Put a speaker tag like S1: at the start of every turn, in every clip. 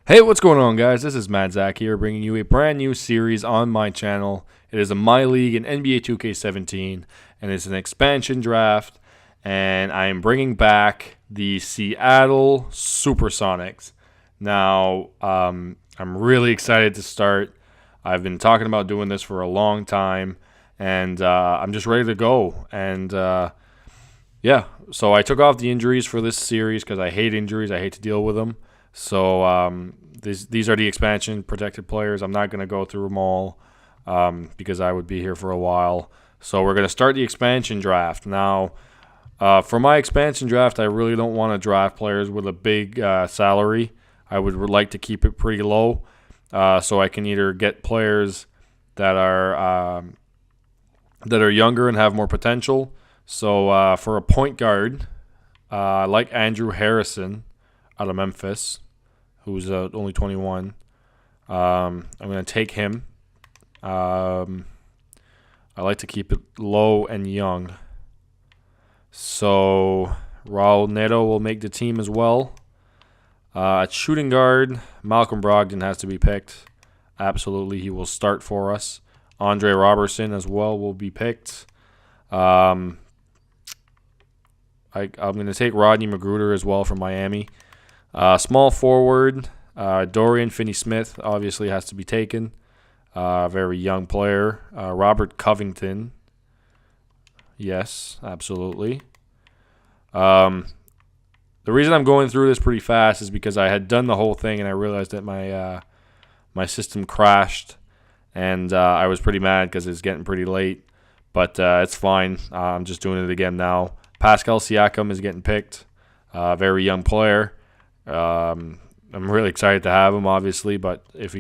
S1: Hey, what's going on, guys? This is Mad Zach here, bringing you a brand new series on my channel. It is a My League in NBA 2K17, and it's an expansion draft, and I am bringing back the Seattle SuperSonics. Now, I'm really excited to start. I've been talking about doing this for a long time, and I'm just ready to go. And yeah, so I took off the injuries for this series because I hate injuries. I hate to deal with them. So these are the expansion protected players. I'm not going to go through them all because I would be here for a while. So we're going to start the expansion draft. Now, for my expansion draft, I really don't want to draft players with a big salary. I would like to keep it pretty low so I can either get players that are younger and have more potential. So for a point guard, I like Andrew Harrison out of Memphis, who's only 21. I'm going to take him. I like to keep it low and young. So Raul Neto will make the team as well. At shooting guard, Malcolm Brogdon has to be picked. Absolutely, he will start for us. Andre Robertson as well will be picked. I'm going to take Rodney Magruder as well from Miami. Small forward, Dorian Finney-Smith obviously has to be taken. Very young player. Robert Covington. Yes, absolutely. The reason I'm going through this pretty fast is because I had done the whole thing and I realized that my system crashed. And I was pretty mad because it's getting pretty late. But it's fine. I'm just doing it again now. Pascal Siakam is getting picked. Very young player. I'm really excited to have him, obviously, but if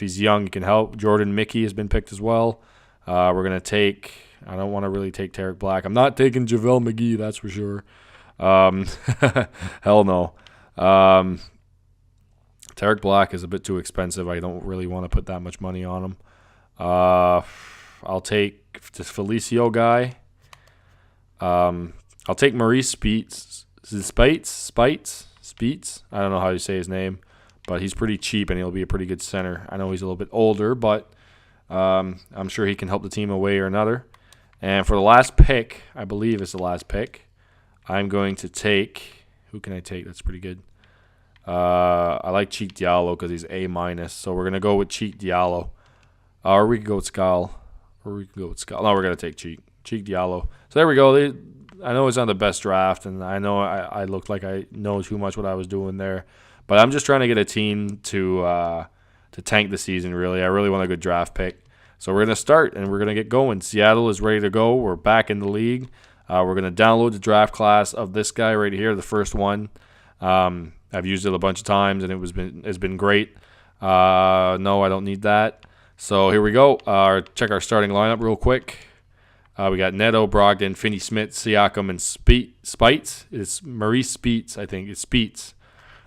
S1: he's young, he can help. Jordan Mickey has been picked as well. We're gonna take. I don't want to really take Tarek Black. I'm not taking JaVale McGee, that's for sure. Hell no. Tarek Black is a bit too expensive. I don't really want to put that much money on him. I'll take this Felicio guy. I'll take Maurice Spites. I don't know how you say his name, but he's pretty cheap and he'll be a pretty good center. I know he's a little bit older, but I'm sure he can help the team a way or another. And for the last pick, I believe it's the last pick, I'm going to take – who can I take? That's pretty good. I like Cheek Diallo because he's A-. So we're going to go with Cheek Diallo. Or we can go with Skal. No, we're going to take Cheek Diallo. So there we go. I know it's not the best draft, and I know I looked like I know too much what I was doing there. But I'm just trying to get a team to tank the season, really. I really want a good draft pick. So we're going to start, and we're going to get going. Seattle is ready to go. We're back in the league. We're going to download the draft class of this guy right here, the first one. I've used it a bunch of times, and it's been great. No, I don't need that. So here we go. Check our starting lineup real quick. We got Neto, Brogdon, Finney-Smith, Siakam, and Spites. It's Maurice Spites, I think. It's Spites.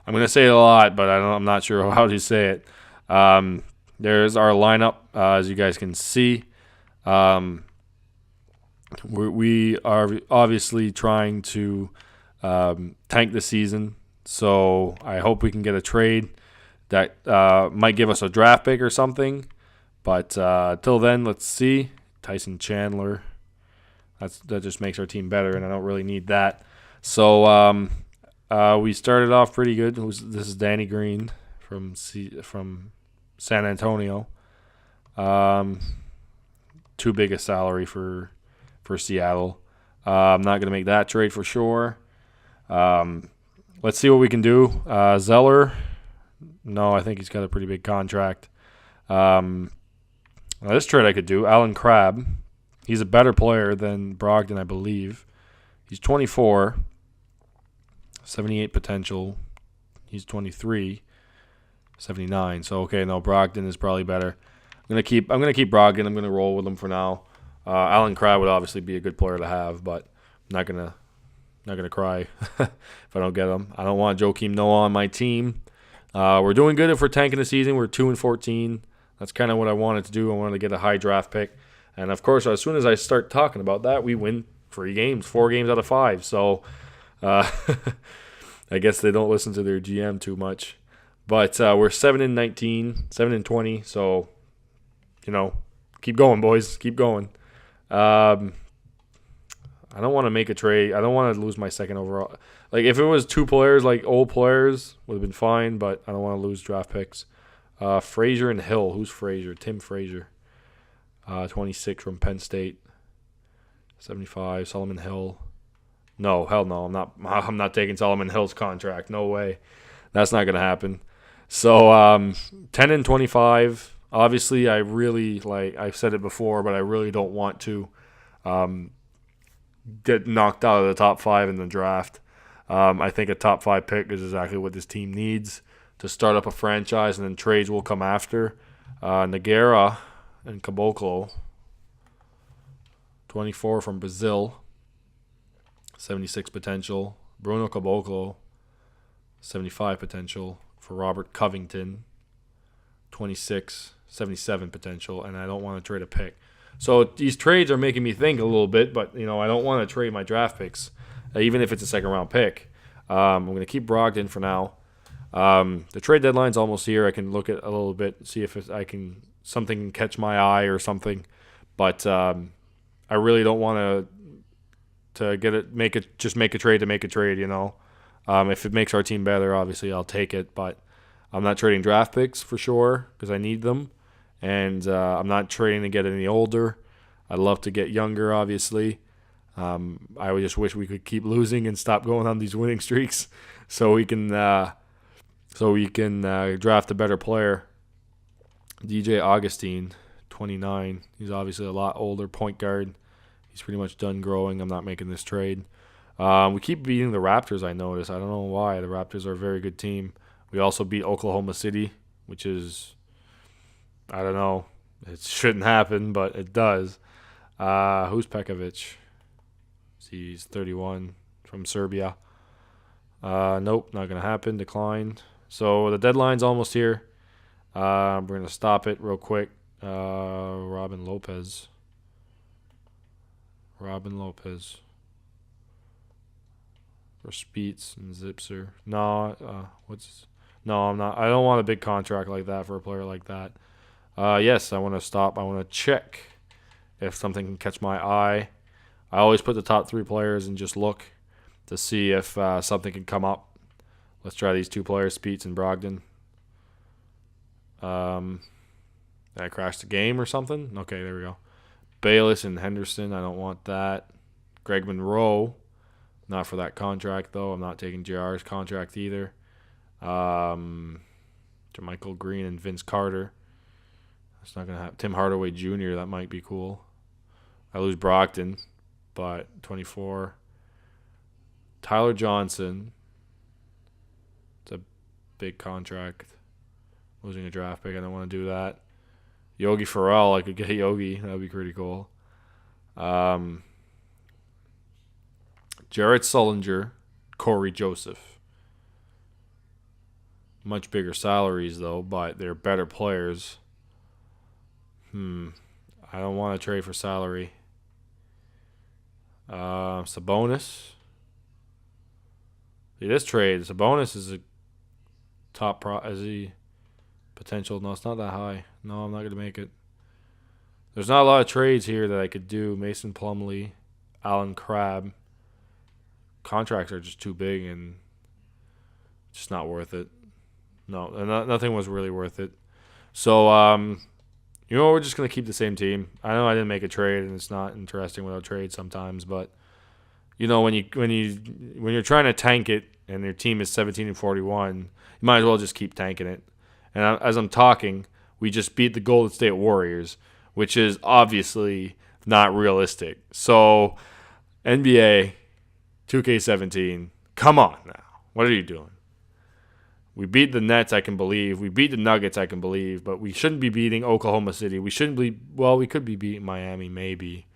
S1: I'm going to say it a lot, but I'm not sure how to say it. There's our lineup, as you guys can see. We are obviously trying to tank the season, so I hope we can get a trade that might give us a draft pick or something. But till then, let's see. Tyson Chandler. That just makes our team better, and I don't really need that. So we started off pretty good. This is Danny Green from San Antonio. Too big a salary for Seattle. I'm not going to make that trade for sure. Let's see what we can do. Zeller. No, I think he's got a pretty big contract. Now this trade I could do. Alan Crabb. He's a better player than Brogdon, I believe. He's 24, 78 potential. He's 23, 79. So okay, no, Brogdon is probably better. I'm gonna keep Brogdon. I'm gonna roll with him for now. Alan Crabb would obviously be a good player to have, but I'm not gonna cry if I don't get him. I don't want Joakim Noah on my team. We're doing good if we're tanking the season. We're 2-14. That's kind of what I wanted to do. I wanted to get a high draft pick. And, of course, as soon as I start talking about that, we win 4 games out of 5. So I guess they don't listen to their GM too much. But we're 7-19, 7-20. So, keep going, boys. Keep going. I don't want to make a trade. I don't want to lose my second overall. Like, if it was two players, like old players, would have been fine, but I don't want to lose draft picks. Frazier and Hill. Who's Frazier? Tim Frazier. 26 from Penn State. 75. Solomon Hill. No, hell no. I'm not taking Solomon Hill's contract. No way. That's not going to happen. So, 10-25. Obviously, I really, I've said it before, but I really don't want to get knocked out of the top 5 in the draft. I think a top 5 pick is exactly what this team needs to start up a franchise, and then trades will come after. Nogueira and Caboclo, 24 from Brazil, 76 potential. Bruno Caboclo, 75 potential. For Robert Covington, 26, 77 potential, and I don't want to trade a pick. So these trades are making me think a little bit, but I don't want to trade my draft picks, even if it's a second-round pick. I'm going to keep Brogdon for now. The trade deadline's almost here. I can look at a little bit, see if something can catch my eye or something. But I really don't want to make a trade to make a trade. If it makes our team better, obviously I'll take it. But I'm not trading draft picks for sure because I need them. And I'm not trading to get any older. I'd love to get younger, obviously. I would just wish we could keep losing and stop going on these winning streaks, so we can draft a better player. DJ Augustine, 29. He's obviously a lot older, point guard. He's pretty much done growing. I'm not making this trade. We keep beating the Raptors, I notice. I don't know why. The Raptors are a very good team. We also beat Oklahoma City, which is, I don't know. It shouldn't happen, but it does. Who's Pekovic? He's 31 from Serbia. Nope, not going to happen. Declined. So the deadline's almost here. We're going to stop it real quick. Robin Lopez. For Speets and Zipser. No, I'm not. I don't want a big contract like that for a player like that. Yes, I want to stop. I want to check if something can catch my eye. I always put the top 3 players and just look to see if something can come up. Let's try these 2 players, Speets and Brogdon. Did I crash the game or something? Okay, there we go. Bayless and Henderson, I don't want that. Greg Monroe, not for that contract, though. I'm not taking JR's contract either. Jermichael Green and Vince Carter. That's not going to happen. Tim Hardaway Jr., that might be cool. I lose Brogdon, but 24. Tyler Johnson. It's a big contract. Losing a draft pick, I don't want to do that. Yogi Ferrell, I could get Yogi. That would be pretty cool. Jarrett Sullinger, Corey Joseph. Much bigger salaries, though, but they're better players. I don't want to trade for salary. Sabonis. See, this trade, Sabonis is a top is he potential? No, it's not that high. No, I'm not going to make it. There's not a lot of trades here that I could do. Mason Plumlee, Alan Crabb. Contracts are just too big and just not worth it. No, nothing was really worth it. So, we're just going to keep the same team. I know I didn't make a trade, and it's not interesting without trade sometimes, but when you're trying to tank it and your team is 17-41, you might as well just keep tanking it. And as I'm talking, we just beat the Golden State Warriors, which is obviously not realistic. So, NBA 2K17, come on now. What are you doing? We beat the Nets, I can believe. We beat the Nuggets, I can believe. But we shouldn't be beating Oklahoma City. We shouldn't be. Well, we could be beating Miami, maybe.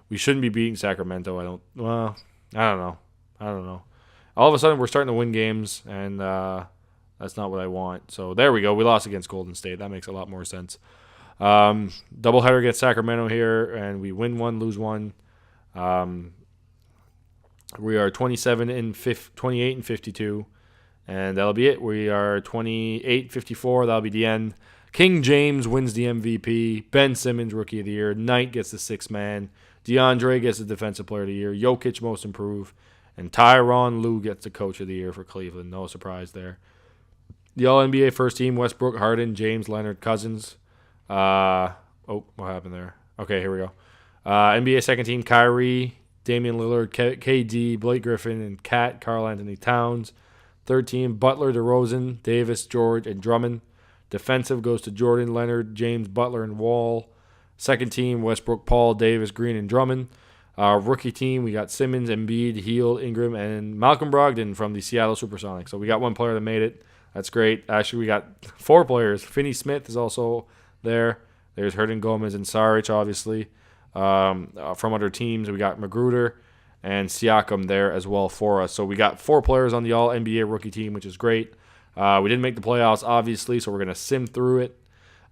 S1: We shouldn't be beating Sacramento. I don't know. All of a sudden, we're starting to win games, and that's not what I want. So there we go. We lost against Golden State. That makes a lot more sense. Doubleheader against Sacramento here, and we win one, lose one. We are 28-52. And that'll be it. We are 28-54. That'll be the end. King James wins the MVP. Ben Simmons, Rookie of the Year. Knight gets the sixth man. DeAndre gets the Defensive Player of the Year. Jokic, Most Improved. And Tyronn Lue gets the Coach of the Year for Cleveland. No surprise there. The All-NBA first team, Westbrook, Harden, James, Leonard, Cousins. What happened there? Okay, here we go. NBA second team, Kyrie, Damian Lillard, KD, Blake Griffin, and Karl Anthony Towns. Third team, Butler, DeRozan, Davis, George, and Drummond. Defensive goes to Jordan, Leonard, James, Butler, and Wall. Second team, Westbrook, Paul, Davis, Green, and Drummond. Rookie team, we got Simmons, Embiid, Hield, Ingram, and Malcolm Brogdon from the Seattle SuperSonics. So we got one player that made it. That's great. Actually, we got four players. Finney Smith is also there. There's Hernan Gomez and Saric, obviously. From other teams, we got Magruder and Siakam there as well for us. So we got four players on the All-NBA rookie team, which is great. We didn't make the playoffs, obviously, so we're going to sim through it.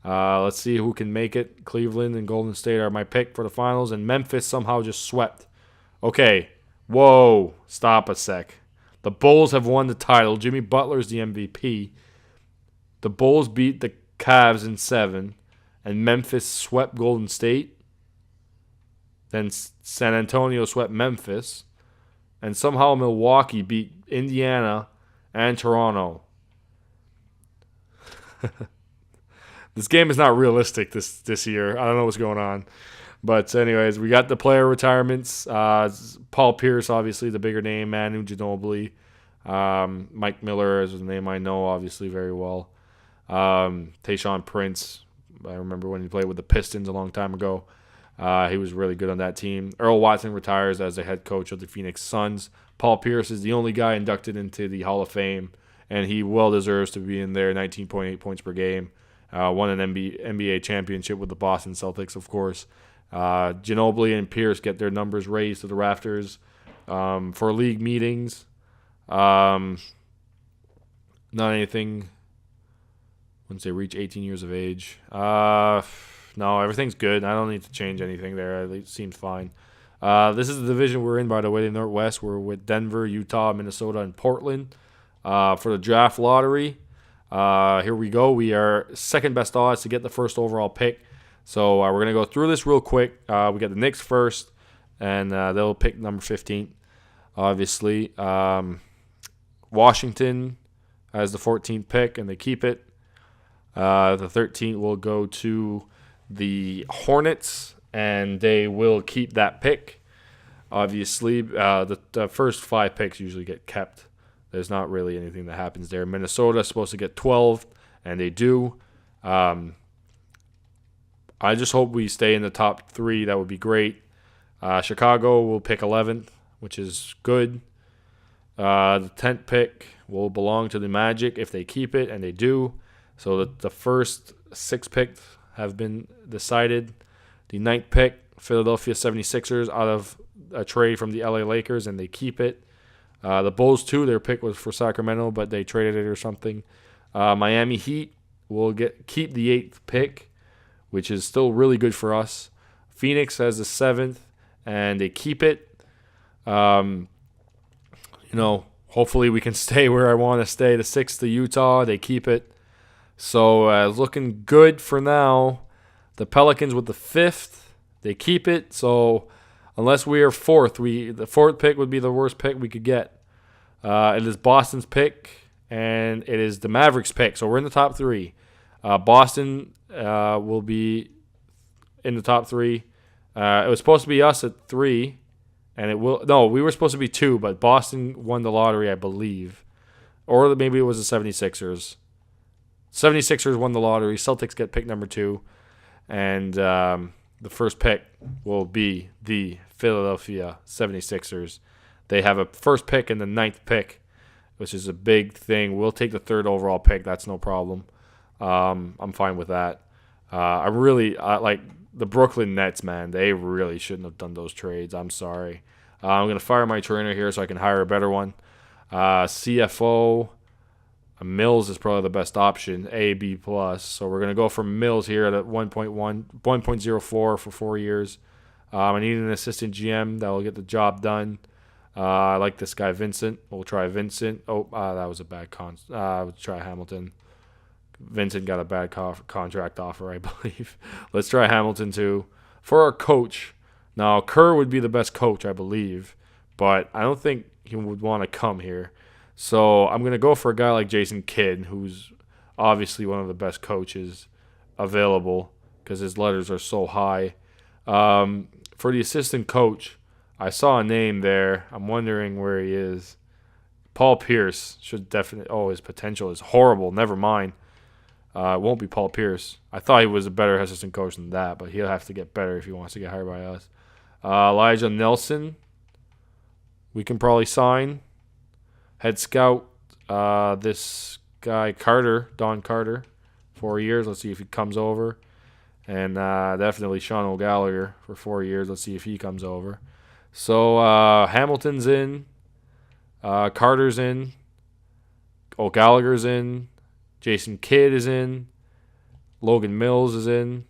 S1: Let's see who can make it. Cleveland and Golden State are my pick for the finals, and Memphis somehow just swept. Okay, whoa, stop a sec. The Bulls have won the title. Jimmy Butler's the MVP. The Bulls beat the Cavs in 7, and Memphis swept Golden State. Then San Antonio swept Memphis, and somehow Milwaukee beat Indiana and Toronto. This game is not realistic this year. I don't know what's going on. But anyways, we got the player retirements. Paul Pierce, obviously, the bigger name. Manu Ginobili. Mike Miller is a name I know, obviously, very well. Tayshaun Prince. I remember when he played with the Pistons a long time ago. He was really good on that team. Earl Watson retires as the head coach of the Phoenix Suns. Paul Pierce is the only guy inducted into the Hall of Fame, and he well deserves to be in there. 19.8 points per game. Won an NBA championship with the Boston Celtics, of course. Ginobili and Pierce get their numbers raised to the rafters for league meetings. Not anything once they reach 18 years of age. No, everything's good. I don't need to change anything there. It seems fine. This is the division we're in, by the way, the Northwest. We're with Denver, Utah, Minnesota, and Portland for the draft lottery. Here we go. We are second best odds to get the first overall pick. So we're going to go through this real quick. We got the Knicks first, and they'll pick number 15, obviously. Washington has the 14th pick, and they keep it. The 13th will go to the Hornets, and they will keep that pick. Obviously, the first 5 picks usually get kept. There's not really anything that happens there. Minnesota is supposed to get 12, and they do. I just hope we stay in the top 3. That would be great. Chicago will pick 11th, which is good. The 10th pick will belong to the Magic if they keep it, and they do. So the first 6 picks have been decided. The 9th pick, Philadelphia 76ers, out of a trade from the LA Lakers, and they keep it. The Bulls, too, their pick was for Sacramento, but they traded it or something. Miami Heat will keep the 8th pick, which is still really good for us. Phoenix has the 7th, and they keep it. Hopefully we can stay where I want to stay. The 6th to Utah, they keep it. So looking good for now. The Pelicans with the 5th, they keep it. So unless we are 4th, the 4th pick would be the worst pick we could get. It is Boston's pick, and it is the Mavericks' pick. So we're in the top 3. Boston will be in the top 3. It was supposed to be us at 3, and it will. No, we were supposed to be 2, but Boston won the lottery, I believe, or maybe it was the 76ers. 76ers won the lottery. Celtics get pick number 2, and the first pick will be the Philadelphia 76ers. They have a first pick and the 9th pick, which is a big thing. We'll take the 3rd overall pick. That's no problem. I'm fine with that. I like the Brooklyn Nets, man. They really shouldn't have done those trades. I'm sorry. I'm going to fire my trainer here so I can hire a better one. CFO, Mills is probably the best option, A, B+. So we're going to go for Mills here at 1.04 for 4 years. I need an assistant GM that will get the job done. I like this guy, Vincent. We'll try Vincent. That was a bad we'll try Hamilton. Vincent got a bad contract offer, I believe. Let's try Hamilton too. For our coach, now Kerr would be the best coach, I believe, but I don't think he would want to come here. So I'm going to go for a guy like Jason Kidd, who's obviously one of the best coaches available because his letters are so high. For the assistant coach, I saw a name there. I'm wondering where he is. Paul Pierce should definitely. Oh, his potential is horrible. Never mind. It won't be Paul Pierce. I thought he was a better assistant coach than that, but he'll have to get better if he wants to get hired by us. Elijah Nelson, we can probably sign. Head scout, this guy Don Carter, 4 years. Let's see if he comes over. And definitely Sean O'Gallagher for 4 years. Let's see if he comes over. So Hamilton's in. Carter's in. O'Gallagher's in. Jason Kidd is in. Logan Mills is in.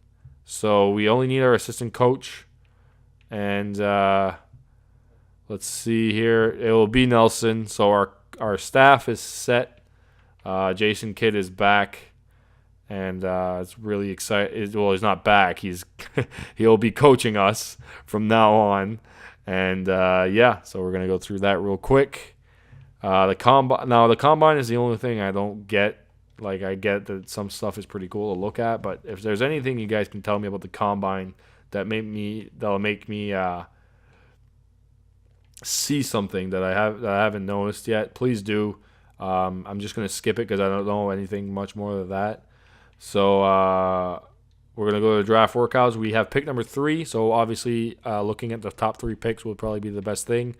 S1: So we only need our assistant coach. And let's see here. It will be Nelson. So our staff is set. Jason Kidd is back. And it's really exciting. Well, he's not back. He'll be coaching us from now on. And so we're going to go through that real quick. The combine is the only thing I don't get. Like, I get that some stuff is pretty cool to look at, but if there's anything you guys can tell me about the combine that'll make me see something that I haven't noticed yet, please do. I'm just gonna skip it because I don't know anything much more than that. So we're gonna go to the draft workouts. We have pick number 3. So obviously, looking at the top 3 picks would probably be the best thing.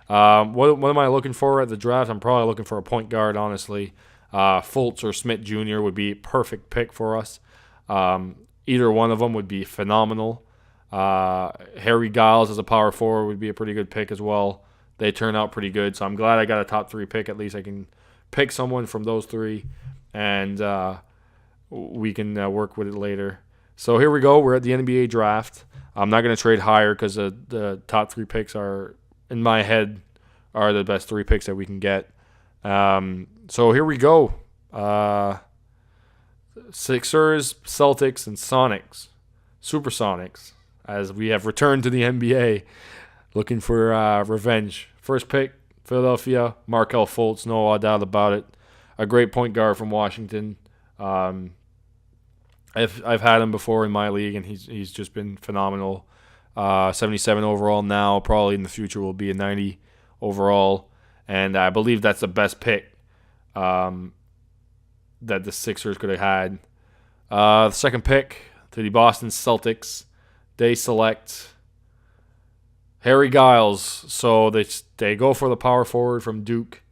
S1: What am I looking for at the draft? I'm probably looking for a point guard, honestly. Fultz or Smith Jr. would be a perfect pick for us. Either one of them would be phenomenal. Harry Giles as a power forward would be a pretty good pick as well. They turn out pretty good, so I'm glad I got a top 3 pick. At least I can pick someone from those 3, and we can work with it later. So here we go. We're at the NBA draft. I'm not going to trade higher because the top 3 picks are, in my head, are the best 3 picks that we can get. So here we go. Sixers, Celtics, and SuperSonics, as we have returned to the NBA, looking for revenge. First pick, Philadelphia, Markelle Fultz, no doubt about it. A great point guard from Washington. I've had him before in my league, and he's just been phenomenal. 77 overall now, probably in the future will be a 90 overall, and I believe that's the best pick that the Sixers could have had. The second pick to the Boston Celtics, they select Harry Giles. So they go for the power forward from Duke,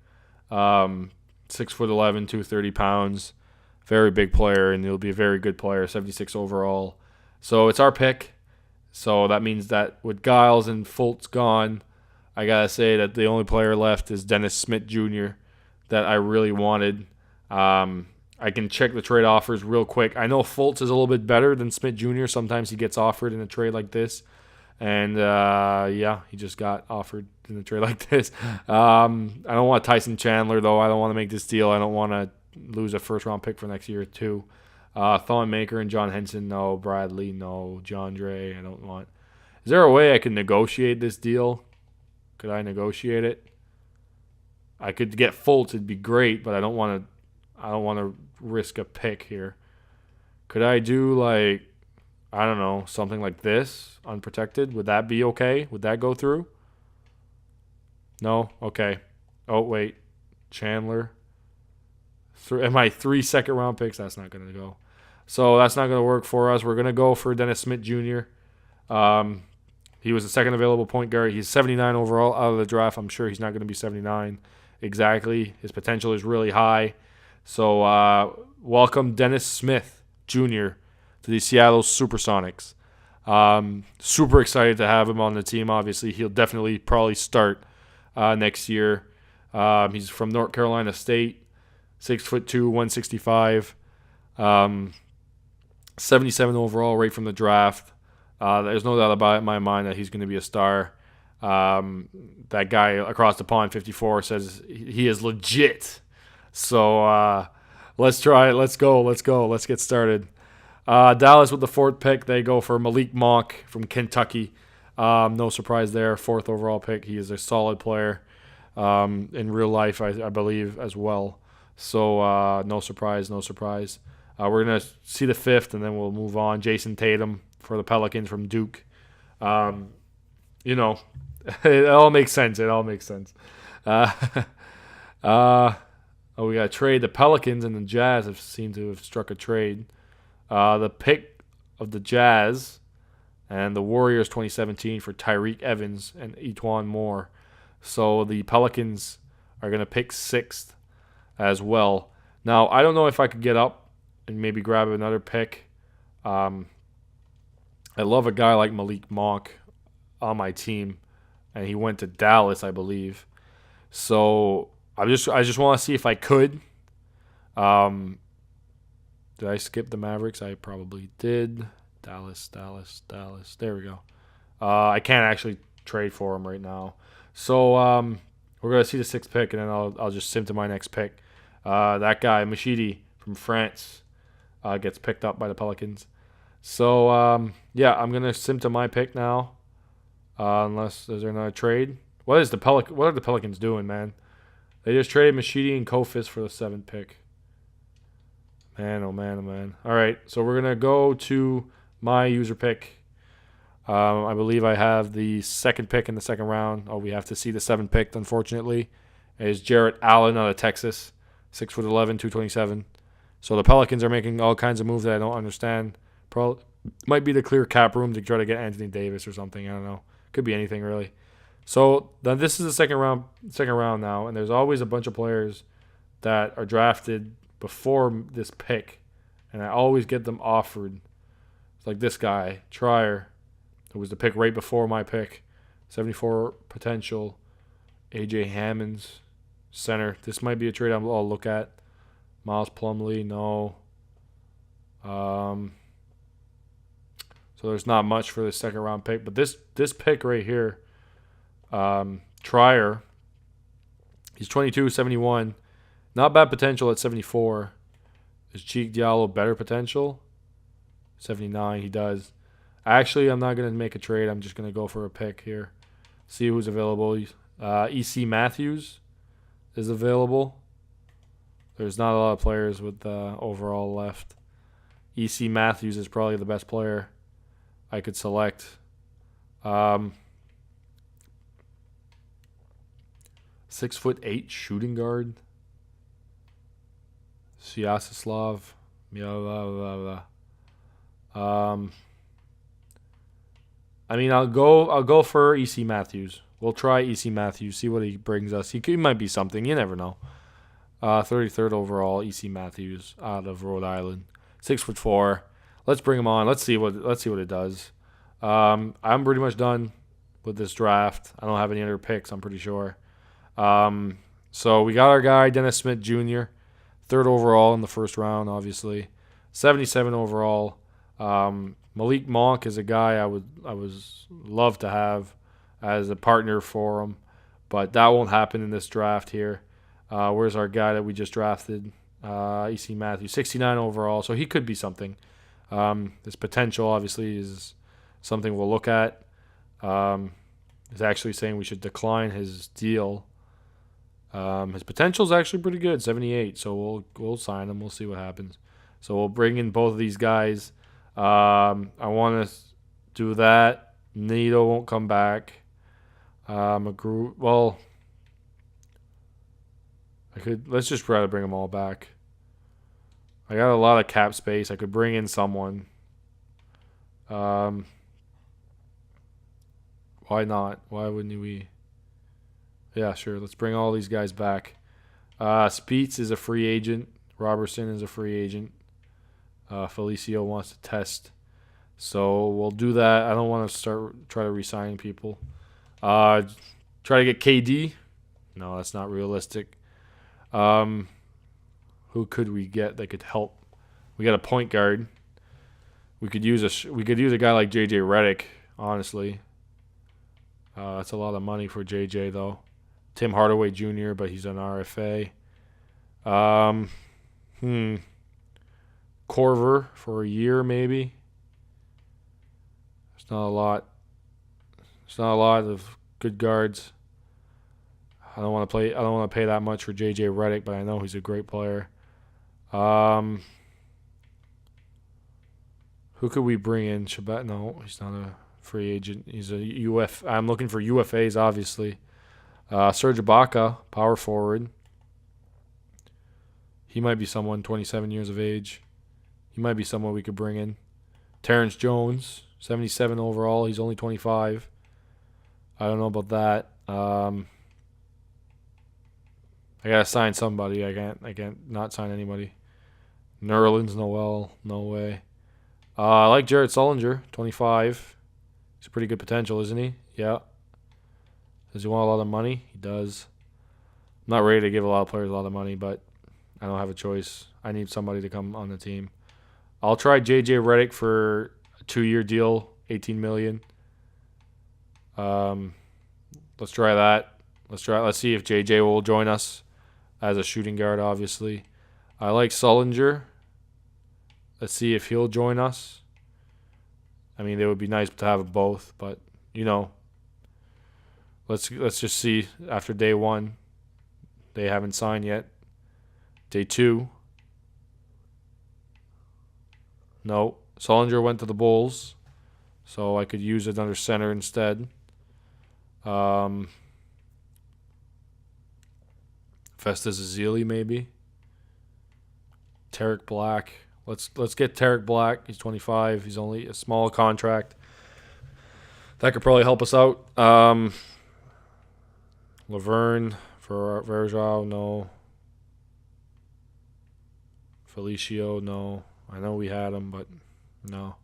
S1: 6'11", 230 pounds, very big player, and he'll be a very good player, 76 overall. So it's our pick. So that means that with Giles and Fultz gone, I gotta say that the only player left is Dennis Smith Jr. that I really wanted. I can check the trade offers real quick. I know Fultz is a little bit better than Smith Jr. Sometimes he gets offered in a trade like this. And, he just got offered in a trade like this. I don't want Tyson Chandler, though. I don't want to make this deal. I don't want to lose a first-round pick for next year, too. Thon Maker and John Henson, no. Bradley, no. John Dre, I don't want. Is there a way I can negotiate this deal? Could I negotiate it? I could get Fultz. It'd be great, but I don't want to risk a pick here. Could I do, I don't know, something like this, unprotected? Would that be okay? Would that go through? No? Okay. Oh, wait. Chandler. My 3 second-round picks, that's not going to go. So that's not going to work for us. We're going to go for Dennis Smith Jr. He was the second available point guard. He's 79 overall out of the draft. I'm sure he's not going to be 79 exactly. His potential is really high. So welcome Dennis Smith Jr. to the Seattle SuperSonics. Super excited to have him on the team. Obviously, he'll definitely probably start next year. He's from North Carolina State, 6'2", 165, 77 overall right from the draft. There's no doubt about it in my mind that he's going to be a star. That guy across the pond, 54, says he is legit. So let's try it. Let's go. Let's get started. Dallas with the 4th pick. They go for Malik Monk from Kentucky. No surprise there. 4th overall pick. He is a solid player in real life, I believe, as well. So no surprise. We're going to see the 5th, and then we'll move on. Jason Tatum for the Pelicans from Duke. It all makes sense. We got a trade. The Pelicans and the Jazz have seemed to have struck a trade. The pick of the Jazz and the Warriors 2017 for Tyreek Evans and Etwan Moore. So the Pelicans are going to pick 6th as well. Now, I don't know if I could get up and maybe grab another pick. I love a guy like Malik Monk on my team, and he went to Dallas, I believe. So I just want to see if I could. Did I skip the Mavericks? I probably did. Dallas. There we go. I can't actually trade for him right now. So we're gonna see the 6th pick, and then I'll just sim to my next pick. That guy Machidi from France gets picked up by the Pelicans. So I'm gonna sim to my pick now. Unless there's another trade. What are the Pelicans doing, man? They just traded Machidi and Kofis for the 7th pick. Man, oh man. All right, so we're going to go to my user pick. I believe I have the 2nd pick in the 2nd round. Oh, we have to see the 7th pick, unfortunately. It is Jarrett Allen out of Texas, 6'11", 227. So the Pelicans are making all kinds of moves that I don't understand. Probably might be the clear cap room to try to get Anthony Davis or something. I don't know. Could be anything, really. So then this is the second round now, and there's always a bunch of players that are drafted before this pick, and I always get them offered. It's like this guy, Trier, who was the pick right before my pick, 74 potential. AJ Hammonds, center. This might be a trade I'll look at. Miles Plumlee, no. So there's not much for the 2nd round pick, but this pick right here, Trier, he's 22, 71. Not bad potential at 74. Is Cheek Diallo better potential? 79, he does. Actually, I'm not going to make a trade. I'm just going to go for a pick here. See who's available. E.C. Matthews is available. There's not a lot of players with overall left. E.C. Matthews is probably the best player I could select. 6'8" shooting guard. Siasaslav. I'll go for E.C. Matthews. We'll try E.C. Matthews, see what he brings us. He might be something. You never know. 33rd overall, E.C. Matthews out of Rhode Island. 6'4". Let's bring him on. Let's see what it does. I'm pretty much done with this draft. I don't have any other picks, I'm pretty sure. So we got our guy, Dennis Smith Jr., 3rd overall in the 1st round, obviously. 77 overall. Malik Monk is a guy I would love to have as a partner for him, but that won't happen in this draft here. Where's our guy that we just drafted? E.C. Matthews, 69 overall, so he could be something. His potential, obviously, is something we'll look at. He's actually saying we should decline his deal. His potential is actually pretty good, 78. So we'll sign him. We'll see what happens. So we'll bring in both of these guys. I want to do that. Nito won't come back. McGrew. Well, let's just try to bring them all back. I got a lot of cap space. I could bring in someone. Why not? Why wouldn't we? Yeah, sure. Let's bring all these guys back. Speets is a free agent. Robertson is a free agent. Felicio wants to test. So we'll do that. I don't want to try to re-sign people. Try to get KD. No, that's not realistic. Who could we get that could help? We got a point guard. We could use a guy like JJ Redick, honestly. That's a lot of money for JJ though. Tim Hardaway Jr., but he's an RFA. Um, Corver for a year maybe. It's not a lot. It's not a lot of good guards. I don't want to pay that much for JJ Redick, but I know he's a great player. Who could we bring in? Shabbat? No, he's not a free agent. He's a UF. I'm looking for UFAs, obviously. Serge Ibaka, power forward. He might be someone, 27 years of age. He might be someone we could bring in. Terrence Jones, 77 overall. He's only 25. I don't know about that. I gotta sign somebody. I can't not sign anybody. Nerlens Noel, no way. I like Jared Sullinger, 25. He's a pretty good potential, isn't he? Yeah. Does he want a lot of money? He does. I'm not ready to give a lot of players a lot of money, but I don't have a choice. I need somebody to come on the team. I'll try JJ Redick for a 2-year deal, $18 million. Let's try that. Let's see if JJ will join us as a shooting guard, obviously. I like Sullinger. Let's see if he'll join us. I mean, it would be nice to have both, but let's just see after day 1. They haven't signed yet. Day 2. No. Sullinger went to the Bulls, so I could use it under center instead. Festus Ezeli maybe. Tarek Black. Let's get Tarek Black. He's 25. He's only a small contract. That could probably help us out. Laverne for Verjao, no. Felicio, no. I know we had him, but no.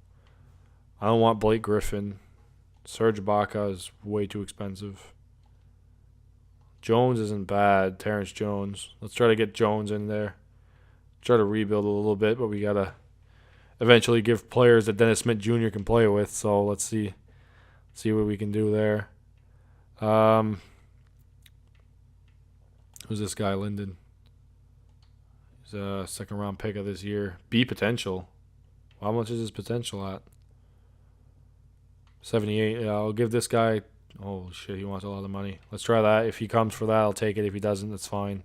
S1: I don't want Blake Griffin. Serge Ibaka is way too expensive. Jones isn't bad. Terrence Jones. Let's try to get Jones in there. Try to rebuild a little bit, but we got to eventually give players that Dennis Smith Jr. can play with. So let's see what we can do there. Who's this guy, Linden? He's a second-round pick of this year. B potential. How much is his potential at? 78. Yeah, I'll give this guy... Oh, shit, he wants a lot of money. Let's try that. If he comes for that, I'll take it. If he doesn't, that's fine.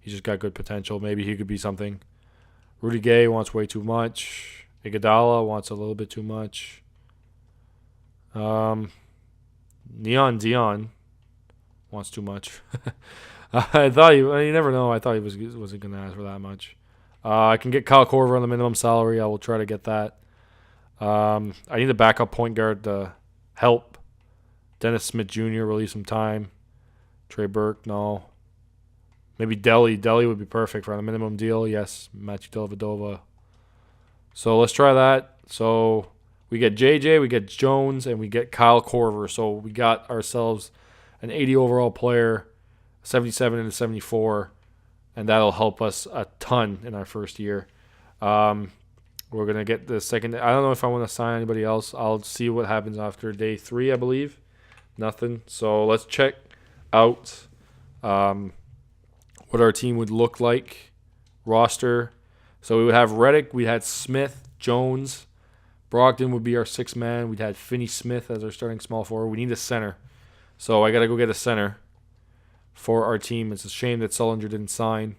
S1: He's just got good potential. Maybe he could be something. Rudy Gay wants way too much. Iguodala wants a little bit too much. Neon Dion wants too much. I thought you never know. I thought he wasn't going to ask for that much. I can get Kyle Korver on the minimum salary. I will try to get that. I need a backup point guard to help Dennis Smith Jr. release some time. Trey Burke, no. Maybe Delhi. Delhi would be perfect for a minimum deal. Yes, Matthew Dellavedova. So let's try that. So we get JJ, we get Jones, and we get Kyle Korver. So we got ourselves an 80 overall player, 77 and a 74, and that'll help us a ton in our first year. We're going to get the second. I don't know if I want to sign anybody else. I'll see what happens after day 3, I believe. Nothing. So let's check out what our team would look like. Roster. So we would have Redick. We had Smith, Jones. Brogdon would be our 6th man. We'd had Finney Smith as our starting small forward. We need a center. So I got to go get a center for our team. It's a shame that Sullinger didn't sign,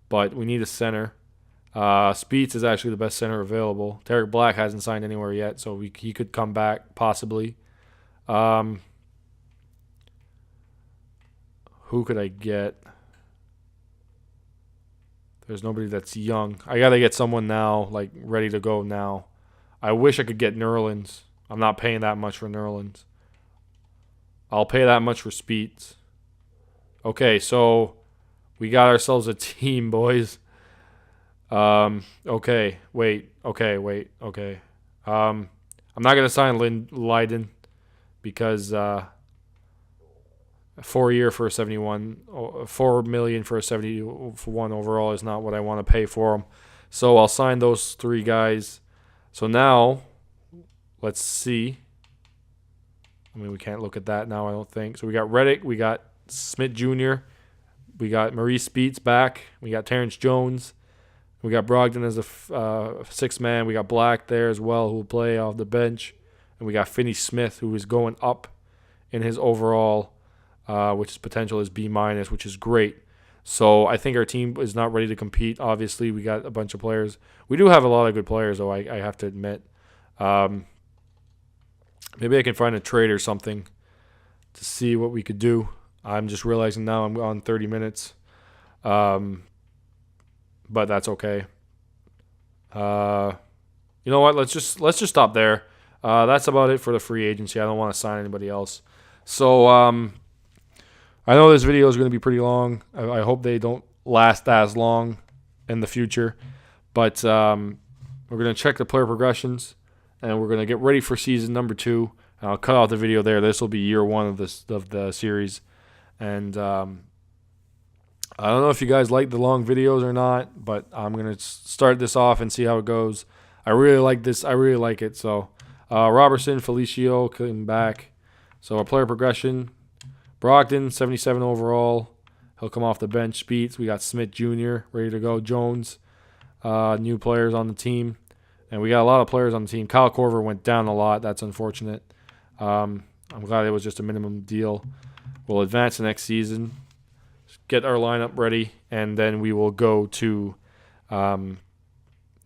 S1: but we need a center. Speeds is actually the best center available. Tarek Black hasn't signed anywhere yet, so he could come back possibly. Who could I get? There's nobody that's young. I got to get someone now, like ready to go now. I wish I could get Nerlens. I'm not paying that much for Nerlens. I'll pay that much for Speeds. Okay, so we got ourselves a team, boys. Okay. I'm not going to sign Leiden because 4-year for a 71, $4 million for a 71 overall is not what I want to pay for him. So I'll sign those 3 guys. So now, let's see. I mean, we can't look at that now, I don't think. So we got Reddick, we got Smith Jr., we got Maurice Speets back, we got Terrence Jones, we got Brogdon as a sixth man, we got Black there as well, who will play off the bench, and we got Finney Smith, who is going up in his overall, which is potential is B-, which is great. So I think our team is not ready to compete. Obviously, we got a bunch of players. We do have a lot of good players, though, I have to admit. Maybe I can find a trade or something to see what we could do. I'm just realizing now I'm on 30 minutes. But that's okay. You know what? Let's just stop there. That's about it for the free agency. I don't want to sign anybody else. So I know this video is going to be pretty long. I hope they don't last as long in the future. But we're going to check the player progressions, and we're going to get ready for season number 2. And I'll cut out the video there. This will be year 1 of the series. And I don't know if you guys like the long videos or not, but I'm going to start this off and see how it goes. I really like this. I really like it. So Robertson, Felicio coming back. So our player progression. Brogdon, 77 overall. He'll come off the bench. Speeds. We got Smith Jr. ready to go. Jones. New players on the team. And we got a lot of players on the team. Kyle Korver went down a lot. That's unfortunate. I'm glad it was just a minimum deal. We'll advance the next season. Get our lineup ready. And then we will go to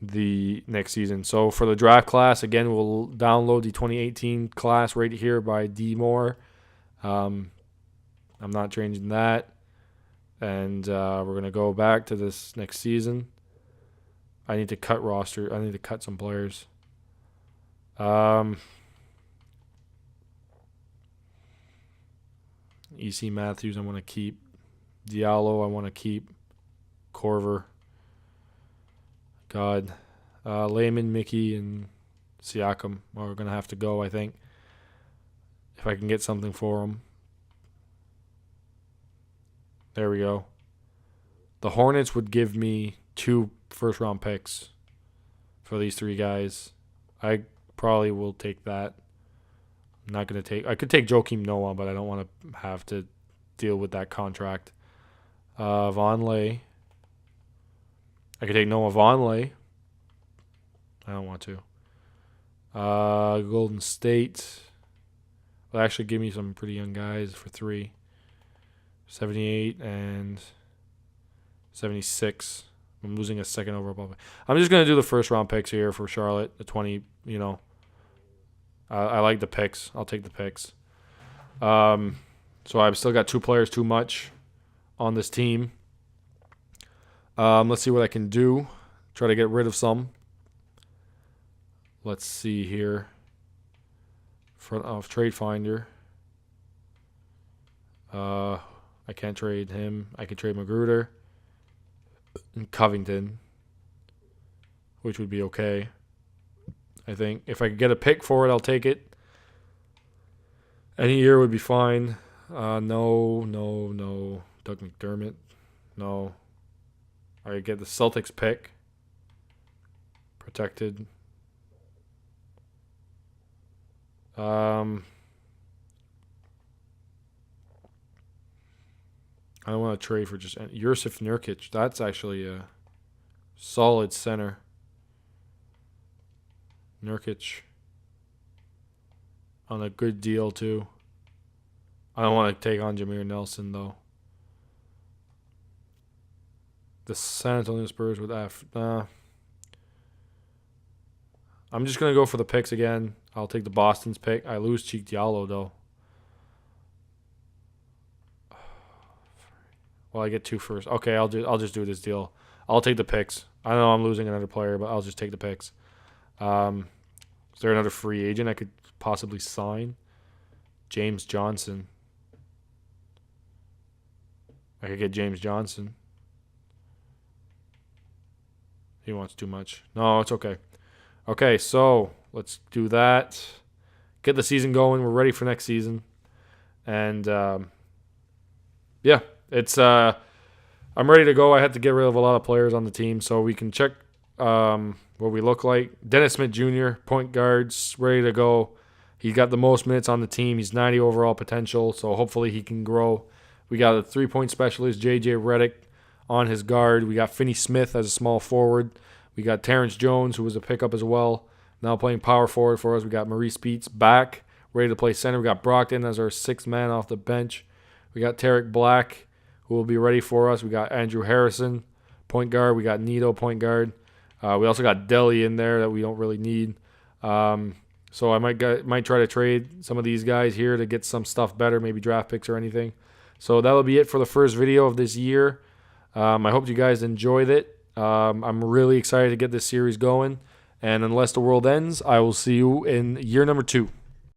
S1: the next season. So for the draft class, again, we'll download the 2018 class right here by D. Moore. I'm not changing that. And we're going to go back to this next season. I need to cut roster. I need to cut some players. E.C. Matthews I want to keep. Diallo I want to keep. Korver. God. Layman, Mickey, and Siakam are going to have to go, I think. If I can get something for them. There we go. The Hornets would give me 2 first-round picks for these 3 guys. I probably will take that. I'm not going to take... I could take Joakim Noah, but I don't want to have to deal with that contract. Vonleh. I could take Noah Vonleh. I don't want to. Golden State. Will actually give me some pretty young guys for 3. 78 and 76. I'm losing a second overall. I'm just going to do the first round picks here for Charlotte. The 20, you know. I like the picks. I'll take the picks. So I've still got 2 players too much on this team. Let's see what I can do. Try to get rid of some. Let's see here. Front of Trade Finder. I can't trade him. I can trade Magruder and Covington, which would be okay. I think if I could get a pick for it, I'll take it. Any year would be fine. No. Doug McDermott. No. I get the Celtics pick. Protected. I don't want to trade for just Jusuf Nurkic. That's actually a solid center. Nurkic on a good deal too. I don't want to take on Jameer Nelson though. The San Antonio Spurs with F. I'm just gonna go for the picks again. I'll take the Boston's pick. I lose Cheek Diallo though. Well, I get 2 first. Okay, I'll just do this deal. I'll take the picks. I know I'm losing another player, but I'll just take the picks. Is there another free agent I could possibly sign? James Johnson. I could get James Johnson. He wants too much. No, it's okay. Okay, so let's do that. Get the season going. We're ready for next season. And, yeah. It's I'm ready to go. I had to get rid of a lot of players on the team so we can check what we look like. Dennis Smith Jr., point guards, ready to go. He's got the most minutes on the team. He's 90 overall potential, so hopefully he can grow. We got a 3-point specialist, J.J. Redick, on his guard. We got Finney Smith as a small forward. We got Terrence Jones, who was a pickup as well, now playing power forward for us. We got Maurice Beats back, ready to play center. We got Brockton as our sixth man off the bench. We got Tarek Black, who will be ready for us. We got Andrew Harrison, point guard. We got Nito, point guard. We also got Deli in there that we don't really need. So I might try to trade some of these guys here to get some stuff better, maybe draft picks or anything. So that'll be it for the first video of this year. I hope you guys enjoyed it. I'm really excited to get this series going. And unless the world ends, I will see you in year number 2.